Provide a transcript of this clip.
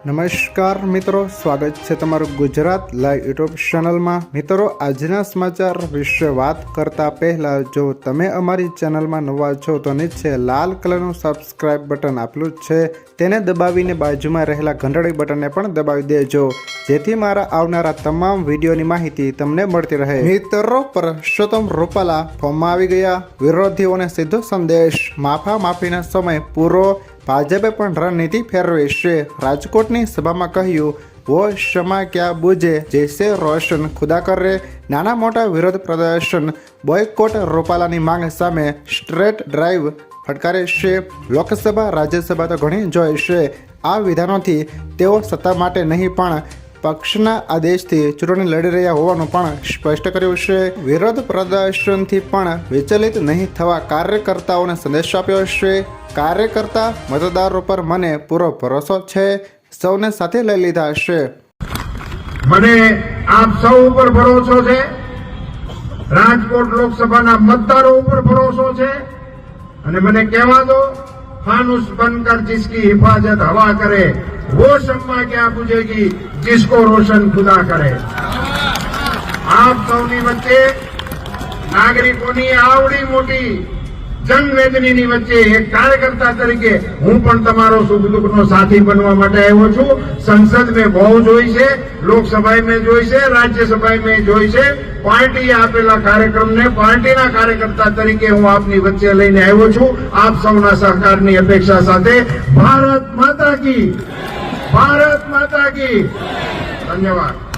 નમસ્કાર મિત્રો, સ્વાગત છે તમારું ગુજરાત લાઈવ યુટ્યુબ ચેનલમાં। મિત્રો, આજના સમાચાર વિશે વાત કરતા પહેલા જો તમે અમારી ચેનલમાં નવા છો તો નીચે લાલ કલરનું સબસ્ક્રાઇબ બટન આપેલું છે, તેને દબાવીને બાજુમાં રહેલા ઘંટડી બટનને પણ દબાવી દેજો, જેથી મારા આવનારા તમામ વિડીયોની માહિતી તમને મળતી રહે। મિત્રો, પરસોત્તમ રૂપાલા ફોર્મમાં આવી ગયા। વિરોધીઓને સીધો સંદેશ, માફીના સમય પૂરો। ભાજપે પણ રણનીતિ ફેરવી છે। રાજકોટની સભામાં કહ્યું, વો ક્ષમા ક્યાં બુજે, જૈસે રોશન ખુદા કરે। નાના મોટા વિરોધ પ્રદર્શન, બોયકોટ, રૂપાલાની માંગ સામે સ્ટ્રેટ ડ્રાઈવ ફટકારે છે। લોકસભા રાજ્યસભા તો ઘણી જોઈ છે। આ વિધાનોથી તેઓ સત્તા માટે નહીં પણ પક્ષના આદેશથી ચૂંટણી લડી રહ્યા હોવાનું પણ સ્પષ્ટ કર્યું છે। વિરોધ પ્રદર્શનથી પણ વિચલિત નહીં થવા કાર્યકર્તાઓને સંદેશ આપ્યો છે। કાર્યકર્તા મતદારો પર મને પૂરો ભરોસો છે, સૌને સાથે લઈ લીધા છે। મને આપ સૌ ઉપર ભરોસો છે, રાજકોટ લોકસભાના મતદારો ઉપર ભરોસો છે, અને મને કહેવા દો, फानुस बनकर जिसकी हिफाजत हवा करे, वो शम्मा क्या पूछेगी जिसको रोशन खुदा करे। आप सौनी वच्चे नागरिकोनी आवड़ी मोटी જનમેદનીની વચ્ચે એક કાર્યકર્તા તરીકે હું પણ તમારો સુખ દુઃખનો સાથી બનવા માટે આવ્યો છું। સંસદ મેં બહુ જોઈ છે, લોકસભા મેં જોઈ છે, રાજ્યસભા મેં જોઈ છે। પાર્ટીએ આપેલા કાર્યક્રમને પાર્ટીના કાર્યકર્તા તરીકે હું આપની વચ્ચે લઈને આવ્યો છું, આપ સૌના સહકારની અપેક્ષા સાથે। ભારત માતા કી, ભારત માતા કી। ધન્યવાદ।